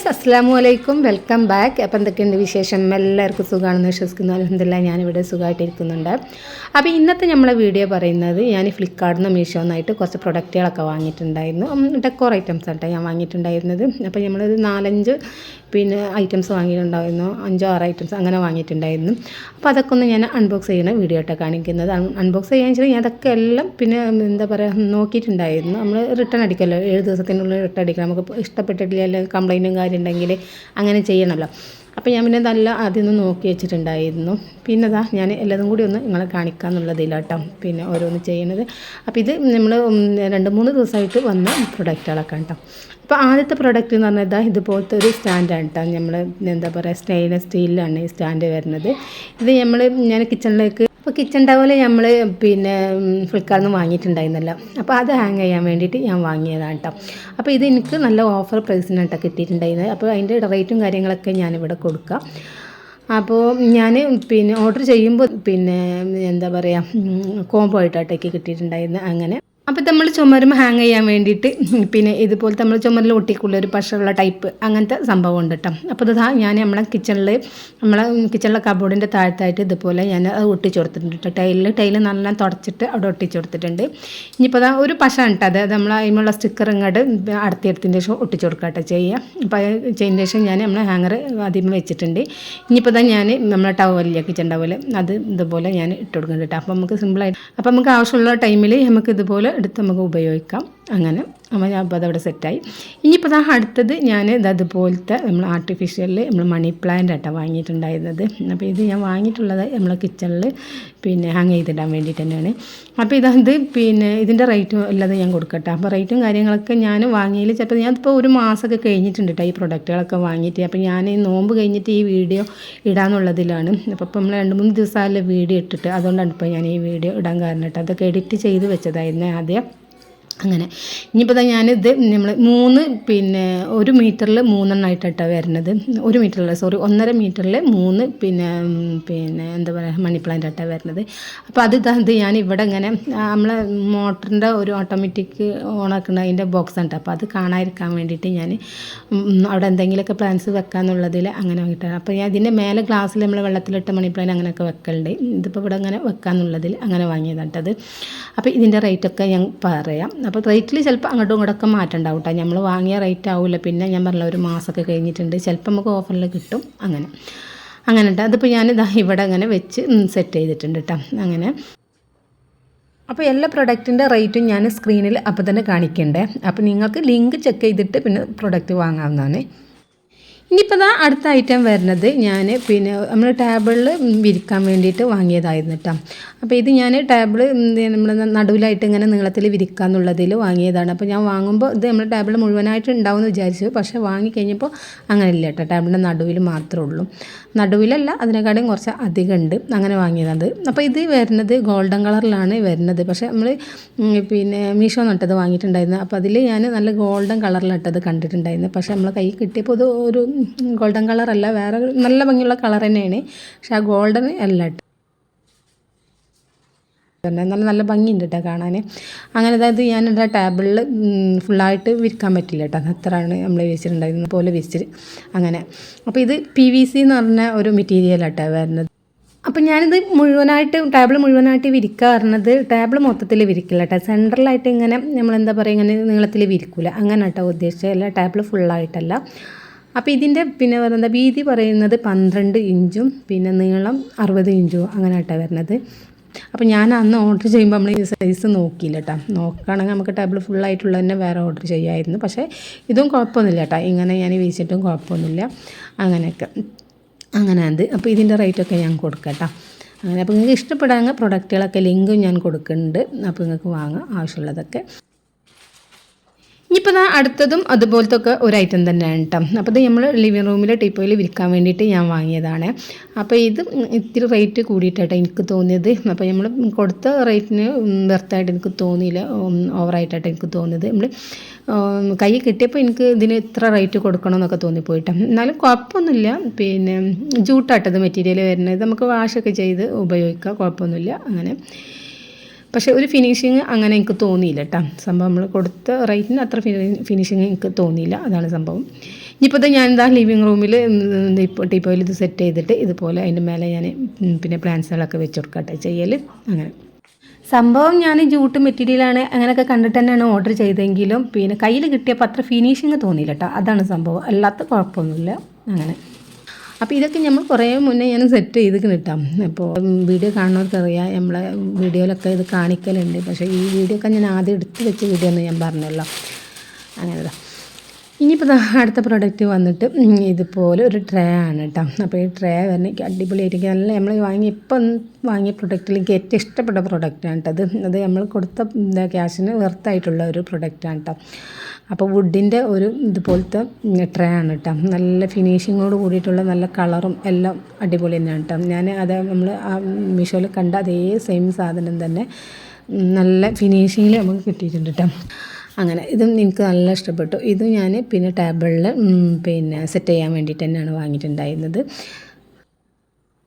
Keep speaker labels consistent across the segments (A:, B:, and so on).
A: Guys അസ്സലാമു അലൈക്കും, welcome back. അപ്പോൾ എന്തൊക്കെയുണ്ട് വിശേഷം? എല്ലാവർക്കും സുഖമാണെന്ന് വിശ്വസിക്കുന്നു. അൽഹംദുലില്ലാ ഞാനിവിടെ സുഖമായിട്ടിരിക്കുന്നുണ്ട്. അപ്പോൾ ഇന്നത്തെ നമ്മളെ വീഡിയോ പറയുന്നത് ഞാൻ ഫ്ലിപ്കാർട്ടിൽ നിന്ന് മീഷോന്നായിട്ട് കുറച്ച് പ്രൊഡക്റ്റുകളൊക്കെ വാങ്ങിയിട്ടുണ്ടായിരുന്നു. ഡെക്കോർ ഐറ്റംസ് ആട്ടോ ഞാൻ വാങ്ങിയിട്ടുണ്ടായിരുന്നത്. അപ്പോൾ നമ്മളൊരു 4-5 ഐറ്റംസ് വാങ്ങിയിട്ടുണ്ടായിരുന്നു, 5-6 ഐറ്റംസ് അങ്ങനെ വാങ്ങിയിട്ടുണ്ടായിരുന്നു. അപ്പോൾ അതൊക്കെ ഒന്ന് ഞാൻ അൺബോക്സ് ചെയ്യുന്ന വീഡിയോ ആയിട്ട് കാണിക്കുന്നത്. അൺബോക്സ് ചെയ്യാൻ വെച്ചാൽ ഞാൻ അതൊക്കെ എല്ലാം എന്താ പറയുക നോക്കിയിട്ടുണ്ടായിരുന്നു. നമ്മൾ റിട്ടേൺ അടിക്കല്ലോ, 7 ദിവസത്തിനുള്ളിൽ റിട്ടേൺ അടിക്കണം. നമുക്ക് ഇഷ്ടപ്പെട്ടിട്ടില്ല കംപ്ലൈൻറ്റും കാര്യം ഉണ്ടെങ്കിൽ അങ്ങനെ ചെയ്യണമല്ലോ. അപ്പോൾ ഞാൻ നല്ല ആദ്യം ഒന്ന് നോക്കി വെച്ചിട്ടുണ്ടായിരുന്നു. ഞാൻ എല്ലാതും കൂടി ഒന്ന് നിങ്ങളെ കാണിക്കാമെന്നുള്ളതിലാട്ടോ ഓരോന്ന് ചെയ്യുന്നത്. അപ്പോൾ ഇത് നമ്മൾ 2-3 ദിവസമായിട്ട് വന്ന പ്രൊഡക്റ്റുകളൊക്കെ കേട്ടോ. അപ്പോൾ ആദ്യത്തെ പ്രൊഡക്റ്റ് എന്ന് പറഞ്ഞാൽ ഇതുപോലത്തെ ഒരു സ്റ്റാൻഡാണ് കേട്ടോ. നമ്മൾ എന്താ പറയുക സ്റ്റെയിൻലെസ് സ്റ്റീലിലാണ് ഈ സ്റ്റാൻഡ് വരുന്നത്. ഇത് ഞാൻ കിച്ചണിലേക്ക് അപ്പോൾ കിച്ചൺ ടവൽ നമ്മൾ ഫ്ലിപ്കാർട്ടിൽ നിന്ന് വാങ്ങിയിട്ടുണ്ടായിരുന്നല്ലോ. അപ്പോൾ അത് ഹാങ് ചെയ്യാൻ വേണ്ടിയിട്ട് ഞാൻ വാങ്ങിയതാണ് കേട്ടോ. അപ്പോൾ ഇത് എനിക്ക് നല്ല ഓഫർ പ്രൈസിനായിട്ടാണ് കിട്ടിയിട്ടുണ്ടായിരുന്നത്. അപ്പോൾ അതിൻ്റെ റേറ്റും കാര്യങ്ങളൊക്കെ ഞാനിവിടെ കൊടുക്കാം. അപ്പോൾ ഞാൻ ഓർഡർ ചെയ്യുമ്പോൾ എന്താ പറയുക കോംബോ ആയിട്ടാട്ടേക്ക് കിട്ടിയിട്ടുണ്ടായിരുന്നത്. അങ്ങനെ അപ്പോൾ നമ്മൾ ചുമരും ഹാങ് ചെയ്യാൻ വേണ്ടിയിട്ട് ഇതുപോലത്തെ നമ്മൾ ചുമരിൽ ഒട്ടിക്കുള്ള ഒരു പശയുള്ള ടൈപ്പ് അങ്ങനത്തെ സംഭവം ഉണ്ട് കേട്ടോ. അപ്പോൾ ഞാൻ നമ്മളെ കിച്ചണിലെ കബോർഡിൻ്റെ താഴത്തായിട്ട് ഇതുപോലെ ഞാൻ അത് ഒട്ടിച്ചു കൊടുത്തിട്ടുണ്ട് കേട്ടോ. ടൈല് നല്ല തുടച്ചിട്ട് അവിടെ ഒട്ടിച്ചു കൊടുത്തിട്ടുണ്ട്. ഇനിയിപ്പോൾ ഒരു പശ ഉണ്ട്, അത് നമ്മൾ അതിനുള്ള സ്റ്റിക്കർ ഇങ്ങോട്ട് അടുത്തെടുത്തതിന് ശേഷം ഒട്ടിച്ചു കൊടുക്കുക കേട്ടോ ചെയ്യുക. അപ്പോൾ ചെയ്തതിന് ശേഷം ഞാൻ നമ്മളെ ഹാങ്ങർ ആദ്യം വെച്ചിട്ടുണ്ട്. ഇനിയിപ്പോൾ ഞാൻ നമ്മളെ ടവലില്ല കിച്ചൺ ടവൽ അത് ഇതുപോലെ ഞാൻ ഇട്ട് കൊടുക്കുന്നുണ്ട് കേട്ടോ. അപ്പോൾ നമുക്ക് സിമ്പിളായിട്ട് അപ്പോൾ നമുക്ക് ആവശ്യമുള്ള ടൈമിൽ നമുക്ക് ഇതുപോലെ എടുത്ത് നമുക്ക് ഉപയോഗിക്കാം. അങ്ങനെ അപ്പോൾ അതവിടെ സെറ്റായി. ഇനിയിപ്പോൾ അടുത്തത് ഞാൻ അതുപോലത്തെ നമ്മൾ ആർട്ടിഫിഷ്യലിൽ നമ്മൾ മണി പ്ലാന്റ് ആട്ടോ വാങ്ങിയിട്ടുണ്ടായിരുന്നത്. അപ്പോൾ ഇത് ഞാൻ വാങ്ങിയിട്ടുള്ളത് നമ്മളെ കിച്ചണിൽ ഹാങ് ചെയ്തിടാൻ വേണ്ടിയിട്ട് തന്നെയാണ്. അപ്പോൾ ഇതിൻ്റെ റേറ്റും ഉള്ളത് ഞാൻ കൊടുക്കട്ടെ. അപ്പോൾ റേറ്റും കാര്യങ്ങളൊക്കെ ഞാൻ വാങ്ങിയതിൽ ചിലപ്പോൾ ഞാനിപ്പോൾ ഒരു മാസമൊക്കെ കഴിഞ്ഞിട്ടുണ്ട് കേട്ടോ ഈ പ്രൊഡക്റ്റുകളൊക്കെ വാങ്ങിയിട്ട്. അപ്പോൾ ഞാൻ ഈ നോമ്പ് കഴിഞ്ഞിട്ട് ഈ വീഡിയോ ഇടാനുള്ളതിലാണ്. അപ്പോൾ നമ്മൾ 2-3 ദിവസമായാലും വീഡിയോ ഇട്ടിട്ട്, അതുകൊണ്ടാണ് ഇപ്പോൾ ഞാൻ ഈ വീഡിയോ ഇടാൻ കാരണം കേട്ടോ. അതൊക്കെ എഡിറ്റ് ചെയ്ത് വെച്ചതായിരുന്നു ആദ്യം. അങ്ങനെ ഇനിയിപ്പോൾ ഞാനിത് നമ്മൾ 1 മീറ്ററിൽ 3 എണ്ണമായിട്ടാണ് വരുന്നത്. 1 മീറ്ററിൽ 1.5 മീറ്ററിൽ 3 എന്താ പറയുക മണി പ്ലാന്റ് ആയിട്ടാണ് വരുന്നത്. അപ്പോൾ അത് ഞാൻ ഇവിടെ ഇങ്ങനെ നമ്മളെ മോട്ടറിൻ്റെ ഒരു ഓട്ടോമാറ്റിക് ഓണാക്കുന്ന അതിൻ്റെ ബോക്സ് ഉണ്ട്. അപ്പോൾ അത് കാണാതിരിക്കാൻ വേണ്ടിയിട്ട് ഞാൻ അവിടെ എന്തെങ്കിലുമൊക്കെ പ്ലാന്റ്സ് വെക്കാമെന്നുള്ളതിൽ അങ്ങനെ വാങ്ങിയിട്ടാണ്. അപ്പോൾ ഞാൻ ഇതിൻ്റെ മേലെ ഗ്ലാസ്സിൽ നമ്മൾ വെള്ളത്തിലിട്ട മണി പ്ലാന്റ് അങ്ങനെയൊക്കെ വെക്കലുണ്ട്. ഇതിപ്പോൾ ഇവിടെ അങ്ങനെ വെക്കാമെന്നുള്ളതിൽ അങ്ങനെ വാങ്ങിയതാട്ടത്. അപ്പോൾ ഇതിൻ്റെ റേറ്റൊക്കെ ഞാൻ പറയാം. അപ്പോൾ റേറ്റിൽ ചിലപ്പോൾ അങ്ങോട്ടും ഇങ്ങോട്ടൊക്കെ മാറ്റം ഉണ്ടാവും കേട്ടോ. നമ്മൾ വാങ്ങിയ റേറ്റ് ആവില്ല. പിന്നെ ഞാൻ പറഞ്ഞ ഒരു മാസമൊക്കെ കഴിഞ്ഞിട്ടുണ്ട്, ചിലപ്പോൾ നമുക്ക് ഓഫറിൽ കിട്ടും. അങ്ങനെ ഉണ്ട്. അതിപ്പോൾ ഞാനിതാ ഇവിടെ അങ്ങനെ വെച്ച് സെറ്റ് ചെയ്തിട്ടുണ്ട് കേട്ടോ. അങ്ങനെ അപ്പോൾ എല്ലാ പ്രൊഡക്റ്റിൻ്റെ റേറ്റും ഞാൻ സ്ക്രീനിൽ അപ്പോൾ തന്നെ കാണിക്കണ്ടേ. അപ്പോൾ നിങ്ങൾക്ക് ലിങ്ക് ചെക്ക് ചെയ്തിട്ട് പ്രൊഡക്റ്റ് വാങ്ങാവുന്നതാണ്. ഇനിയിപ്പോൾ അടുത്ത ഐറ്റം വരുന്നത് ഞാൻ നമ്മൾ ടേബിളിൽ വിരിക്കാൻ വേണ്ടിയിട്ട് വാങ്ങിയതായിരുന്നു കേട്ടോ. അപ്പോൾ ഇത് ഞാൻ ടേബിൾ നമ്മൾ നടുവിലായിട്ട് ഇങ്ങനെ നീളത്തിൽ വിരിക്കുക എന്നുള്ളതിൽ വാങ്ങിയതാണ്. അപ്പോൾ ഞാൻ വാങ്ങുമ്പോൾ ഇത് നമ്മൾ ടേബിൾ മുഴുവനായിട്ട് ഉണ്ടാവുമെന്ന് വിചാരിച്ചു. പക്ഷേ വാങ്ങിക്കഴിഞ്ഞപ്പോൾ അങ്ങനെയില്ല കേട്ടോ. ടേബിളിൻ്റെ നടുവിൽ മാത്രമേ ഉള്ളൂ. നടുവിലല്ല, അതിനെക്കാളും കുറച്ച് അധികം ഉണ്ട്. അങ്ങനെ വാങ്ങിയതാണ്. അപ്പോൾ ഇത് വരുന്നത് ഗോൾഡൻ കളറിലാണ് വരുന്നത്. പക്ഷേ നമ്മൾ മീഷോ നട്ടത് വാങ്ങിയിട്ടുണ്ടായിരുന്നു. അപ്പോൾ അതിൽ ഞാൻ നല്ല ഗോൾഡൻ കളറിലിട്ടത് കണ്ടിട്ടുണ്ടായിരുന്നു. പക്ഷേ നമ്മൾ കൈ കിട്ടിയപ്പോൾ ഇത് ഒരു ഗോൾഡൻ കളറല്ല, വേറെ നല്ല ഭംഗിയുള്ള കളർ തന്നെയാണ്. പക്ഷേ ആ ഗോൾഡൻ അല്ല കേട്ടോ. നല്ല ഭംഗിയുണ്ട് കേട്ടോ കാണാൻ. അങ്ങനെ അതായത് ഞാനെൻ്റെ ടേബിളിൽ ഫുള്ളായിട്ട് വിരിക്കാൻ പറ്റില്ല കേട്ടോ. അത്രയാണ് നമ്മൾ വിരിച്ചിട്ടുണ്ടായിരുന്നത് പോലെ വിരിച്ചിട്ട് അങ്ങനെ. അപ്പോൾ ഇത് PVC എന്ന് പറഞ്ഞ ഒരു മെറ്റീരിയലാട്ടോ വരുന്നത്. അപ്പോൾ ഞാനിത് ടേബിൾ മുഴുവനായിട്ട് വിരിക്കുക പറഞ്ഞത് ടേബിൾ മൊത്തത്തിൽ വിരിക്കില്ല കേട്ടോ. സെൻട്രലായിട്ട് ഇങ്ങനെ നമ്മളെന്താ പറയുക ഇങ്ങനെ നീളത്തിൽ വിരിക്കില്ല, അങ്ങനെ കേട്ടോ ഉദ്ദേശിച്ചത്. അല്ല, ടേബിൾ ഫുള്ളായിട്ടല്ല. അപ്പോൾ ഇതിൻ്റെ പറയുന്നത് വീതി പറയുന്നത് 12 ഇഞ്ചും നീളം 60 ഇഞ്ചും അങ്ങനെ കേട്ടോ വരുന്നത്. അപ്പോൾ ഞാൻ അന്ന് ഓർഡർ ചെയ്യുമ്പോൾ നമ്മൾ ഈ സൈസ് നോക്കിയില്ല കേട്ടോ. നോക്കുകയാണെങ്കിൽ നമുക്ക് ടേബിൾ ഫുള്ളായിട്ടുള്ള തന്നെ വേറെ ഓർഡർ ചെയ്യാമായിരുന്നു. പക്ഷേ ഇതും കുഴപ്പമൊന്നുമില്ല കേട്ടോ. ഇങ്ങനെ ഞാൻ വീശിയിട്ടും കുഴപ്പമൊന്നുമില്ല. അങ്ങനെയൊക്കെ അങ്ങനെ അത്. അപ്പോൾ ഇതിൻ്റെ റേറ്റൊക്കെ ഞാൻ കൊടുക്കാം കേട്ടോ. അങ്ങനെ അപ്പോൾ നിങ്ങൾക്ക് ഇഷ്ടപ്പെടാമെങ്കിൽ പ്രൊഡക്റ്റുകളൊക്കെ ലിങ്കും ഞാൻ കൊടുക്കുന്നുണ്ട്. അപ്പോൾ നിങ്ങൾക്ക് വാങ്ങാം ആവശ്യമുള്ളതൊക്കെ. ഇനിയിപ്പോൾ അടുത്തതും അതുപോലത്തെ ഒക്കെ ഒരു ഐറ്റം തന്നെയാണ് കേട്ടോ. അപ്പോൾ ഇത് നമ്മൾ ലിവിങ് റൂമിൽ ടീപ്പോയിൽ വിൽക്കാൻ വേണ്ടിയിട്ട് ഞാൻ വാങ്ങിയതാണ്. അപ്പോൾ ഇത് ഇത്തിരി റേറ്റ് കൂടിയിട്ടാട്ടോ എനിക്ക് തോന്നിയത്. അപ്പോൾ നമ്മൾ കൊടുത്ത റേറ്റിന് വെർത്തായിട്ട് എനിക്ക് തോന്നിയില്ല, ഓവറായിട്ടായിട്ട് എനിക്ക് തോന്നിയത്. നമ്മൾ കൈ കിട്ടിയപ്പോൾ എനിക്ക് ഇതിന് ഇത്ര റേറ്റ് കൊടുക്കണമെന്നൊക്കെ തോന്നിപ്പോയിട്ടോ. എന്നാലും കുഴപ്പമൊന്നുമില്ല. ജൂട്ടാട്ടത് മെറ്റീരിയൽ വരുന്നത്, നമുക്ക് വാഷൊക്കെ ചെയ്ത് ഉപയോഗിക്കാം, കുഴപ്പമൊന്നുമില്ല. അങ്ങനെ പക്ഷേ ഒരു ഫിനിഷിങ് അങ്ങനെ എനിക്ക് തോന്നിയില്ല കേട്ടോ. സംഭവം നമ്മൾ കൊടുത്ത റേറ്റിന് അത്ര ഫിനിഷിങ് എനിക്ക് തോന്നിയില്ല, അതാണ് സംഭവം. ഇപ്പോൾ ഞാൻ എന്താ ലിവിങ് റൂമിൽ ഇപ്പോൾ ടീപ്പോയിൽ ഇത് സെറ്റ് ചെയ്തിട്ട് ഇതുപോലെ അതിൻ്റെ മേലെ ഞാൻ പിന്നെ പ്ലാന്റ്സുകളൊക്കെ വെച്ച് കൊടുക്കട്ടെ ചെയ്യൽ. അങ്ങനെ സംഭവം ഞാൻ ജൂട്ട് മെറ്റീരിയലാണ് അങ്ങനെയൊക്കെ കണ്ടിട്ട് തന്നെയാണ് ഓർഡർ ചെയ്തെങ്കിലും പിന്നെ കയ്യിൽ കിട്ടിയപ്പോൾ അത്ര ഫിനിഷിങ് തോന്നിയില്ല കേട്ടോ. അതാണ് സംഭവം, അല്ലാത്ത കുഴപ്പമൊന്നുമില്ല. അങ്ങനെ അപ്പോൾ ഇതൊക്കെ നമ്മൾ കുറേ മുന്നേ ഞാൻ സെറ്റ് ചെയ്ത് കിട്ടാം. അപ്പോൾ വീഡിയോ കാണുന്നവർക്കറിയാം, നമ്മളെ വീഡിയോയിലൊക്കെ ഇത് കാണിക്കലുണ്ട്. പക്ഷേ ഈ വീഡിയോ ഒക്കെ ഞാൻ ആദ്യം എടുത്ത് വെച്ച വീഡിയോ എന്ന് ഞാൻ പറഞ്ഞല്ലോ. അങ്ങനെതാ ഇനിയിപ്പോൾ അടുത്ത പ്രൊഡക്റ്റ് വന്നിട്ട് ഇതുപോലെ ഒരു ട്രേ ആണ് കേട്ടോ. അപ്പോൾ ഈ ട്രേ തന്നെ എനിക്ക് അടിപൊളിയായിരിക്കും. നല്ല നമ്മൾ വാങ്ങിയ പ്രൊഡക്റ്റിൽ എനിക്ക് ഏറ്റവും ഇഷ്ടപ്പെട്ട പ്രൊഡക്റ്റാണ് കേട്ടോ. അത് നമ്മൾ കൊടുത്ത ക്യാഷിന് വെർത്തായിട്ടുള്ള ഒരു പ്രൊഡക്റ്റാണ് കേട്ടോ. അപ്പോൾ വുഡിൻ്റെ ഒരു ഇതുപോലത്തെ ട്രേ ആണ് കേട്ടോ. നല്ല ഫിനിഷിങ്ങോട് കൂടിയിട്ടുള്ള നല്ല കളറും എല്ലാം അടിപൊളി തന്നെയാണ് കേട്ടോ. ഞാൻ അത് നമ്മൾ ആ മീഷോയിൽ കണ്ട അതേ സെയിം സാധനം തന്നെ നല്ല ഫിനിഷിങ്ങിൽ നമുക്ക് കിട്ടിയിട്ടുണ്ട് കേട്ടോ. അങ്ങനെ ഇതും എനിക്ക് നല്ല ഇഷ്ടപ്പെട്ടു. ഇത് ഞാൻ പിന്നെ ടേബിളിൽ പിന്നെ സെറ്റ് ചെയ്യാൻ വേണ്ടിയിട്ട് തന്നെയാണ് വാങ്ങിയിട്ടുണ്ടായിരുന്നത്.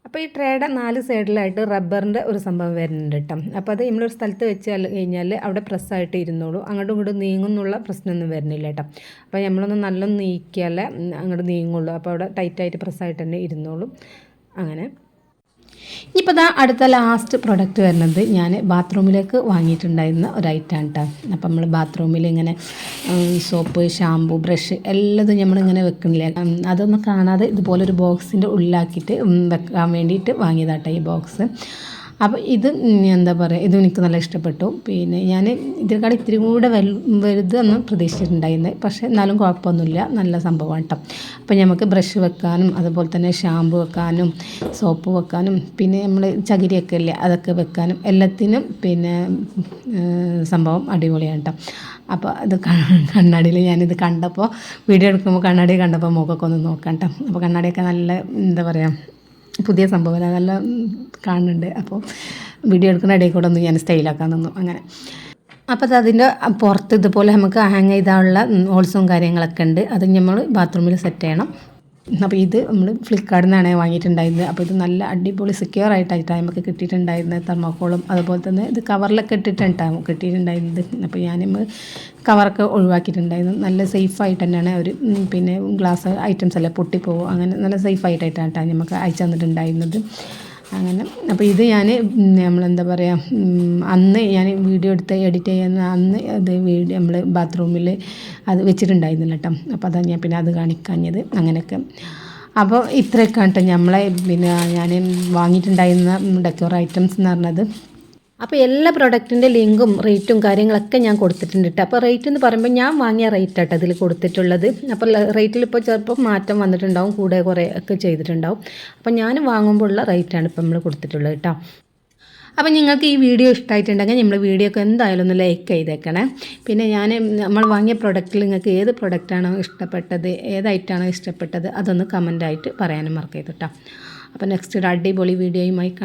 A: അപ്പോൾ ഈ ട്രേയുടെ 4 സൈഡിലായിട്ട് റബ്ബറിൻ്റെ ഒരു സംഭവം വരുന്നുണ്ട് കേട്ടോ. അപ്പോൾ അത് നമ്മളൊരു സ്ഥലത്ത് വെച്ച് കഴിഞ്ഞാൽ അവിടെ പ്രസ്സായിട്ട് ഇരുന്നോളൂ, അങ്ങോട്ടും ഇങ്ങോട്ടും നീങ്ങുന്നുള്ള പ്രശ്നമൊന്നും വരുന്നില്ല കേട്ടോ. അപ്പോൾ നമ്മളൊന്ന് നല്ല നീക്കിയാലേ അങ്ങോട്ട് നീങ്ങുള്ളൂ. അപ്പോൾ അവിടെ ടൈറ്റായിട്ട് പ്രസ്സായിട്ട് തന്നെ ഇരുന്നോളും. അങ്ങനെ ഇപ്പോൾ അടുത്ത ലാസ്റ്റ് പ്രൊഡക്റ്റ് വരുന്നത് ഞാൻ ബാത്റൂമിലേക്ക് വാങ്ങിയിട്ടുണ്ടായിരുന്ന ഒരു ഐറ്റമാണ് കേട്ടോ. അപ്പം നമ്മൾ ബാത്റൂമിൽ ഇങ്ങനെ സോപ്പ്, ഷാമ്പു, ബ്രഷ് എല്ലാതും നമ്മളിങ്ങനെ വെക്കണില്ല, അതൊന്നും കാണാതെ ഇതുപോലൊരു ബോക്സിൻ്റെ ഉള്ളിലാക്കിയിട്ട് വെക്കാൻ വേണ്ടിയിട്ട് വാങ്ങിയതാട്ടോ ഈ ബോക്സ്. അപ്പോൾ ഇത് എന്താ പറയുക, ഇതും എനിക്ക് നല്ല ഇഷ്ടപ്പെട്ടു. പിന്നെ ഞാൻ ഇതിനേക്കാൾ ഇത്തിരി കൂടെ വലുതൊന്നും പ്രതീക്ഷിച്ചിട്ടുണ്ടായിരുന്നത്, പക്ഷേ എന്നാലും കുഴപ്പമൊന്നുമില്ല, നല്ല സംഭവമാണ് കേട്ടോ. അപ്പോൾ നമുക്ക് ബ്രഷ് വെക്കാനും അതുപോലെ തന്നെ ഷാമ്പു വെക്കാനും സോപ്പ് വെക്കാനും പിന്നെ നമ്മൾ ചകിരിയൊക്കെ ഇല്ലേ അതൊക്കെ വെക്കാനും എല്ലാത്തിനും പിന്നെ സംഭവം അടിപൊളിയാണ് കേട്ടോ. അപ്പോൾ അത് കണ്ണാടിയിൽ ഞാനിത് കണ്ടപ്പോൾ വീഡിയോ എടുക്കുമ്പോൾ കണ്ണാടി കണ്ടപ്പോൾ മുഖമൊക്കെ ഒന്ന് നോക്കാം കേട്ടോ. അപ്പോൾ കണ്ണാടിയൊക്കെ നല്ല എന്താ പറയുക പുതിയ സംഭവം നല്ല കാണുന്നുണ്ട്. അപ്പോൾ വീഡിയോ എടുക്കുന്ന ഇടയിൽ കൂടെ ഒന്ന് ഞാൻ സ്റ്റൈലാക്കാൻ തന്നു. അങ്ങനെ അപ്പോൾ അതിൻ്റെ പുറത്ത് ഇതുപോലെ നമുക്ക് ഹാങ് ചെയ്താനുള്ള ഹോൾസും കാര്യങ്ങളൊക്കെ ഉണ്ട്. അത് നമ്മൾ ബാത്റൂമിൽ സെറ്റ് ചെയ്യണം. അപ്പോൾ ഇത് നമ്മൾ ഫ്ലിപ്കാർട്ടിൽ നിന്നാണ് വാങ്ങിയിട്ടുണ്ടായിരുന്നത്. അപ്പോൾ ഇത് നല്ല അടിപൊളി സെക്യൂർ ആയിട്ടാണ് നമുക്ക് കിട്ടിയിട്ടുണ്ടായിരുന്നത്. തെർമോക്കോളും അതുപോലെ തന്നെ ഇത് കവറിലൊക്കെ ഇട്ടിട്ടുണ്ടാകും കിട്ടിയിട്ടുണ്ടായിരുന്നത്. അപ്പോൾ ഞാൻ കവറൊക്കെ ഒഴിവാക്കിയിട്ടുണ്ടായിരുന്നു. നല്ല സേഫായിട്ട് തന്നെയാണ് അവർ പിന്നെ ഗ്ലാസ് ഐറ്റംസ് എല്ലാം പൊട്ടിപ്പോവും, അങ്ങനെ നല്ല സേഫായിട്ടായിട്ടാണ് നമുക്ക് അയച്ചു തന്നിട്ടുണ്ടായിരുന്നത്. അങ്ങനെ അപ്പോൾ ഇത് ഞാൻ നമ്മളെന്താ പറയുക അന്ന് ഞാൻ വീഡിയോ എടുത്ത് എഡിറ്റ് ചെയ്യുന്ന അന്ന് അത് നമ്മൾ ബാത്റൂമിൽ അത് വെച്ചിട്ടുണ്ടായിരുന്നില്ല കേട്ടോ. അപ്പോൾ അതാണ് ഞാൻ പിന്നെ അത് കാണിക്കാഞ്ഞത്. അങ്ങനെയൊക്കെ അപ്പോൾ ഇത്രയൊക്കെ കേട്ടോ നമ്മളെ പിന്നെ ഞാൻ വാങ്ങിയിട്ടുണ്ടായിരുന്ന ഡെക്കോർ ഐറ്റംസ് എന്ന് പറഞ്ഞത്. അപ്പോൾ എല്ലാ പ്രൊഡക്റ്റിൻ്റെ ലിങ്കും റേറ്റും കാര്യങ്ങളൊക്കെ ഞാൻ കൊടുത്തിട്ടുണ്ട് കേട്ടോ. അപ്പോൾ റേറ്റ് എന്ന് പറയുമ്പോൾ ഞാൻ വാങ്ങിയ റേറ്റ് ആട്ടോ അതിൽ കൊടുത്തിട്ടുള്ളത്. അപ്പോൾ റേറ്റിൽ ഇപ്പോൾ ചിലപ്പോൾ മാറ്റം വന്നിട്ടുണ്ടാവും, കൂടെ കുറേ ഒക്കെ ചെയ്തിട്ടുണ്ടാവും. അപ്പോൾ ഞാൻ വാങ്ങുമ്പോൾ ഉള്ള റേറ്റാണ് ഇപ്പോൾ നമ്മൾ കൊടുത്തിട്ടുള്ളത് കേട്ടോ. അപ്പോൾ നിങ്ങൾക്ക് ഈ വീഡിയോ ഇഷ്ടമായിട്ടുണ്ടെങ്കിൽ നമ്മൾ വീഡിയോ ഒക്കെ എന്തായാലും ഒന്ന് ലൈക്ക് ചെയ്തേക്കണേ. പിന്നെ നമ്മൾ വാങ്ങിയ പ്രൊഡക്റ്റിൽ നിങ്ങൾക്ക് ഏത് പ്രൊഡക്റ്റാണോ ഇഷ്ടപ്പെട്ടത്, ഏതായിട്ടാണോ ഇഷ്ടപ്പെട്ടത് അതൊന്ന് കമൻ്റായിട്ട് പറയാനും മറക്കരുത് കേട്ടോ. അപ്പോൾ നെക്സ്റ്റ് ഒരു അടിപൊളി വീഡിയോയുമായി